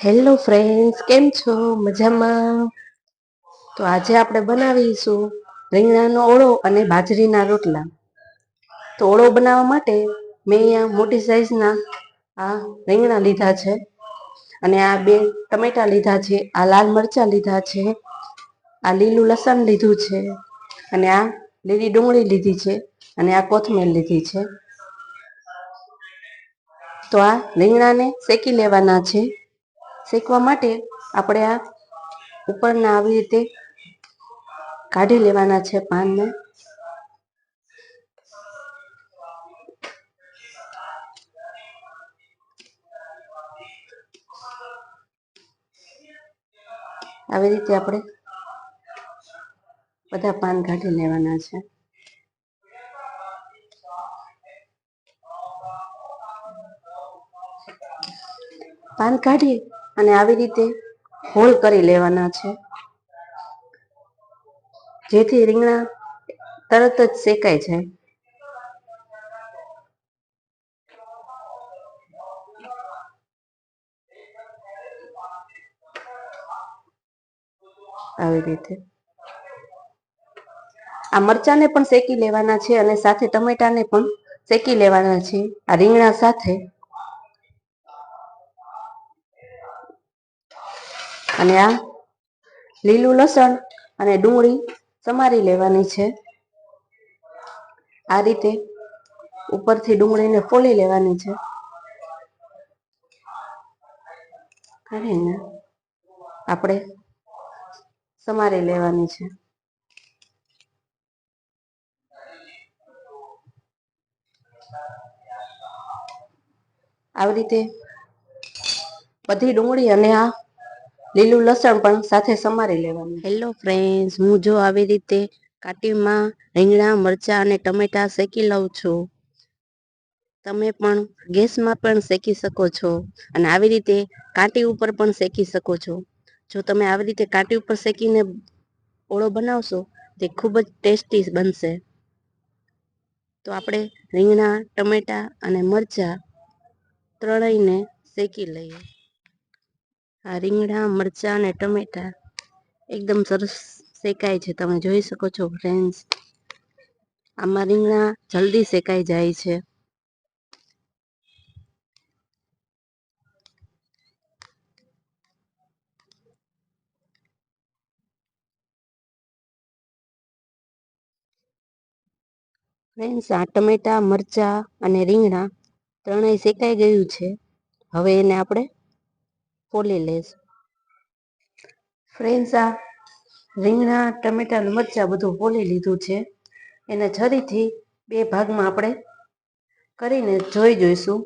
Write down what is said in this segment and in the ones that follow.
Hello friends, કેમ છો? મજામાં? તો આજે આપણે બનાવીશું રીંગણાનો ઓળો અને બાજરીના રોટલા. તો ઓળો બનાવવા માટે મેં અહીંયા મોટી સાઈઝના આ રીંગણા લીધા છે અને આ બે ટમેટા લીધા છે, આ લાલ મરચાં લીધા છે, આ લીલું લસણ લીધું છે અને આ લીલી ડુંગળી લીધી છે અને આ કોથમીર લીધી છે. તો આ રીંગણાને શેકી લેવાના છે. શેકવા માટે આપણે આ ઉપરના આવી રીતે કાઢી લેવાના છે પાનને. આવી રીતે આપણે બધા પાન કાઢી લેવાના છે. પાન કાઢી અને આવી રીતે હોલ કરી લેવાના છે, જેથી રીંગણા તરત જ શેકાઈ જાય. આવી રીતે આ મરચાંને પણ શેકી લેવાના છે અને સાથે ટમેટાને પણ શેકી લેવાના છે આ રીંગણા સાથે. અને આ લીલું લસણ અને ડુંગળી સમારી લેવાની છે. આ રીતે ઉપરથી ડુંગળીને ફોલી લેવાની છે. કરીને આપણે સમારી લેવાની છે. આવી રીતે બધી ડુંગળી અને આ લીલું લસણ પણ સાથે સમારી લેવાનું. હેલો ફ્રેન્ડ્સ, હું જો આવી રીતે કાટીમાં રીંગણા, મરચાં અને ટમેટા શેકી લઉં છું. તમે પણ ગેસમાં પણ શેકી શકો છો અને આવી રીતે કાંટી ઉપર પણ શેકી શકો છો. જો તમે આવી રીતે કાંટી ઉપર શેકીને ઓળો બનાવશો તે ખૂબ જ ટેસ્ટી બનશે. તો આપણે રીંગણા, ટમેટા અને મરચાં ત્રણેયને શેકી લઈએ. આ રીંગણા, મરચાં અને ટમેટા એકદમ સરસ શેકાય છે. તમે જોઈ શકો છો ફ્રેન્ડ્સ. આમાં રીંગણા જલ્દી શેકાઈ જાય છે. ફ્રેન્ડ્સ, આ ટમેટા, મરચાં અને રીંગણા ત્રણેય શેકાઈ ગયું છે. હવે એને આપણે ફોલી લઈશું. ફ્રેન્ડ્સ, આ રીંગણા, ટમેટા અને મરચાં બધું ફોલી લીધું છે. એને છરીથી બે ભાગમાં આપણે કરીને જોઈશું.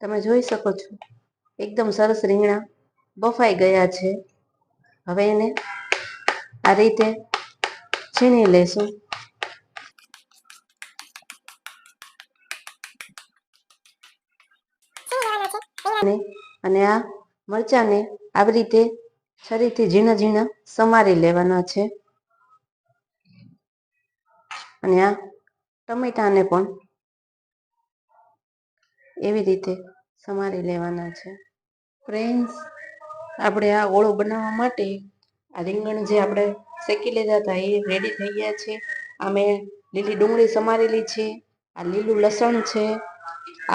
તમે જોઈ શકો છો એકદમ સરસ રીંગણા બફાઈ ગયા છે. હવે એને આ રીતે છીણી લેશું. અને આ મરચાંને આવી રીતે છરીથી ઝીણા ઝીણા સમારી લેવાના છે. અને આ ટમેટાને પણ એવી રીતે સમારી લેવાના છે. ફ્રેન્ડ્સ, આપણે આ ઓળો બનાવવા માટે આ રીંગણ જે આપણે શેકી લીધા હતા એ રેડી થઈ ગયા છે. આ મેં લીલી ડુંગળી સમારેલી છે, આ લીલું લસણ છે,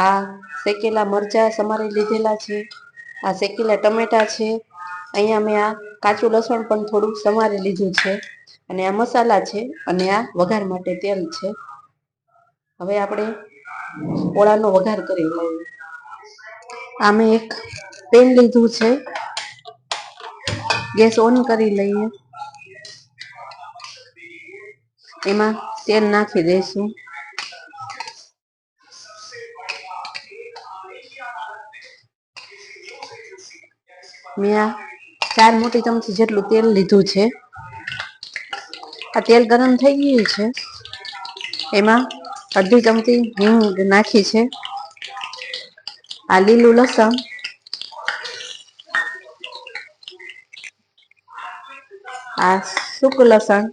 આ શેકેલા મરચાં સમારી લીધેલા છે, આ શેકેલા ટમેટા છે, અહીંયા મેં આ કાચું લસણ પણ થોડું સમારી લીધું છે અને આ મસાલા છે અને આ વઘાર માટે તેલ છે. હવે આપણે ઓળાનો વઘાર કરી લઈએ. આ મેં એક પેન લીધું છે. ગેસ ઓન કરી લઈએ. એમાં તેલ નાખી દઈશું. મેં આ 4 મોટી ચમચી જેટલું તેલ લીધું છે. આ તેલ ગરમ થઈ ગયું છે. એમાં અડધી ચમચી હિંગ નાખી છે. આ લીલું લસણ, આ સૂકું લસણ,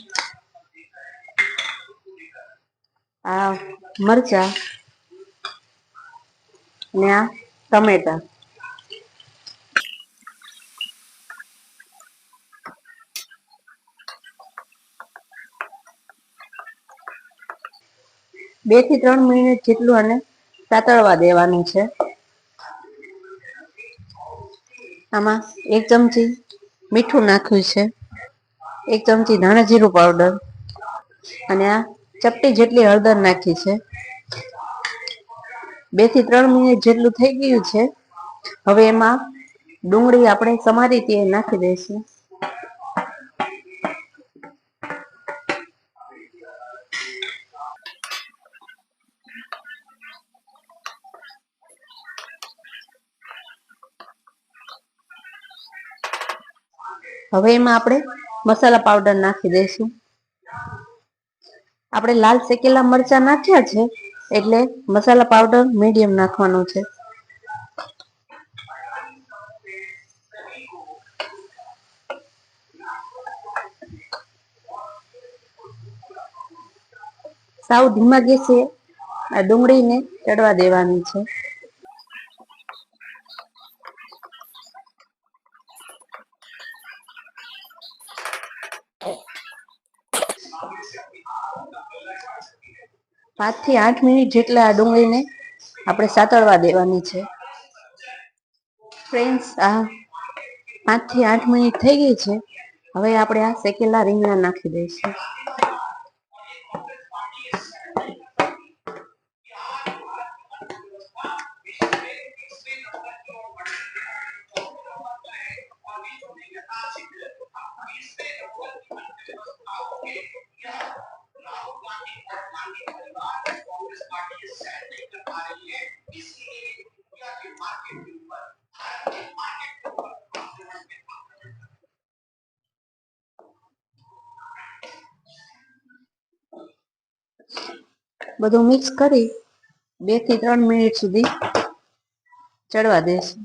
આ મરચાં, અને આ ટમેટા. બે થી 3 મિનિટ જેટલું આને સાતળવા દેવાનું છે. આમાં 1 ચમચી મીઠું નાખ્યું છે, 1 ચમચી ધાણા જીરું પાવડર અને આ ચપટી જેટલી હળદર નાખી છે. 2 થી 3 મિનિટ જેટલું થઈ ગયું છે. હવે એમાં ડુંગળી આપણે સમારી હતી એ નાખી દઈશું. હવે એમાં આપણે મસાલા પાવડર નાખી દઈશું. આપણે લાલ શેકેલા મરચા નાખ્યા છે એટલે મસાલા પાવડર મીડિયમ નાખવાનો છે. સાવ ધીમા ગેસે આ ડુંગળીને ચડવા દેવાની છે. પાંચ થી 8 મિનિટ જેટલા આ ડુંગળીને આપણે સાતળવા દેવાની છે. ફ્રેન્ડ્સ, આ 5 થી 8 મિનિટ થઈ ગઈ છે. હવે આપણે આ શેકેલા રીંગણા નાખી દઈશું. બધું મિક્સ કરી 2 થી 3 મિનિટ સુધી ચડવા દઈશું.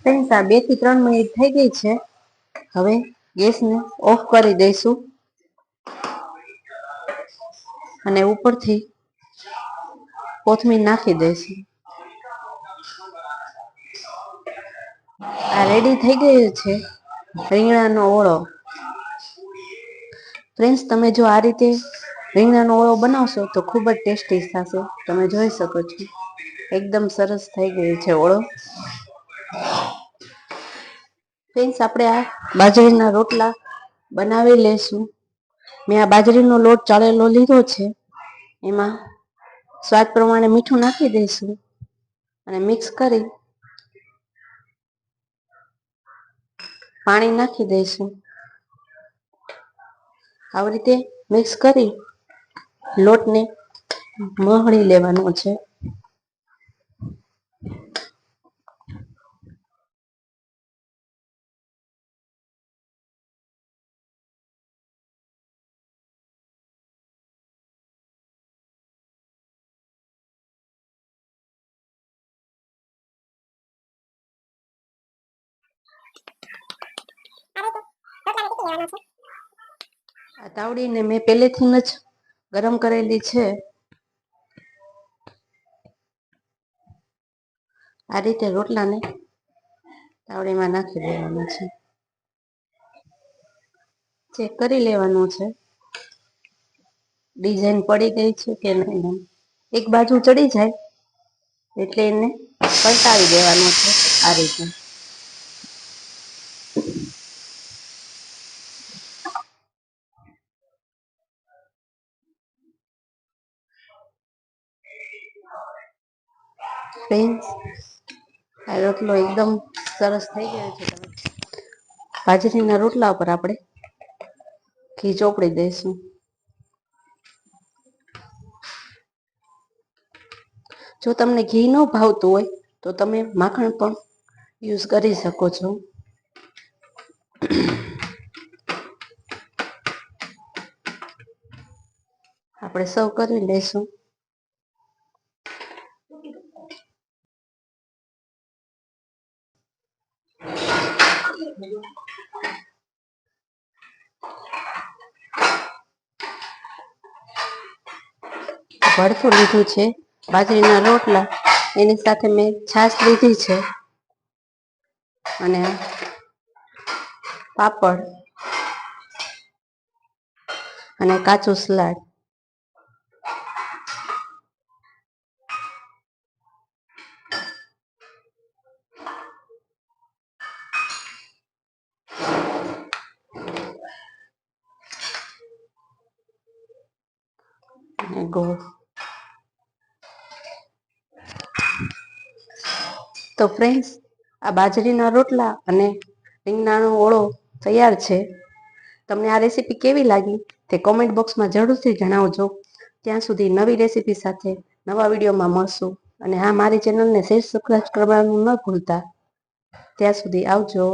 ફ્રેન્ડ્સ, આ 2 થી 3 મિનિટ થઈ ગઈ છે. હવે ગેસને ઓફ કરી દઈશું અને ઉપરથી કોથમીર નાખી દઈશું. આ રેડી થઈ ગયું છે રીંગણાનો ઓળો. ફ્રેન્ડ્સ, તમે જો આ રીતે રીંગણાનો ઓળો બનાવશો તો ખૂબ જ ટેસ્ટી થશે. તમે જોઈ શકો છો એકદમ સરસ થઈ ગયો છે ઓળો. ફ્રેન્ડ્સ, આપણે આ બાજરીના રોટલા બનાવી લેશું. મેં આ બાજરીનો લોટ ચાળેલો લીધો છે. એમાં સ્વાદ પ્રમાણે મીઠું નાખી દઈશું અને મિક્સ કરી પાણી નાખી દઈશું. આવી રીતે મિક્સ કરી લોટને મહળી લેવાનો છે. આ તાવડીને મેં પહેલેથી જ ગરમ કરેલી છે. આ રીતે રોટલાને તાવડીમાં નાખી દેવાના છે. ચેક કરી લેવાનું છે ડિઝાઇન પડી ગઈ છે કે નહીં. એક બાજુ ચડી જાય એટલે એને પલટાવી દેવાનું છે આ રીતે. ફ્રેન્ડ્સ, આ રોટલો એકદમ સરસ થઈ ગયો છે. બાજરીના રોટલા ઉપર આપણે ઘી ચોપડી દઈશું. જો તમને ઘી ન ભાવતું હોય તો તમે માખણ પણ યુઝ કરી શકો છો. આપણે સર્વ કરી લઈશું. ભરથું લીધું છે, બાજરીના રોટલા, એની સાથે મેં છાશ લીધી છે અને પાપડ અને કાચું સલાડ. ગોળ. તો ફ્રેન્ડ્સ, આ બાજરીના રોટલા અને રીંગણાનો ઓળો તૈયાર છે. તમને આ રેસીપી કેવી લાગી તે કોમેન્ટ બોક્સમાં જરૂરથી જણાવજો. ત્યાં સુધી નવી રેસીપી સાથે નવા વિડીયોમાં મળશું. અને હા, મારી ચેનલને સબસ્ક્રાઇબ કરવાનું ન ભૂલતા. ત્યાં સુધી આવજો.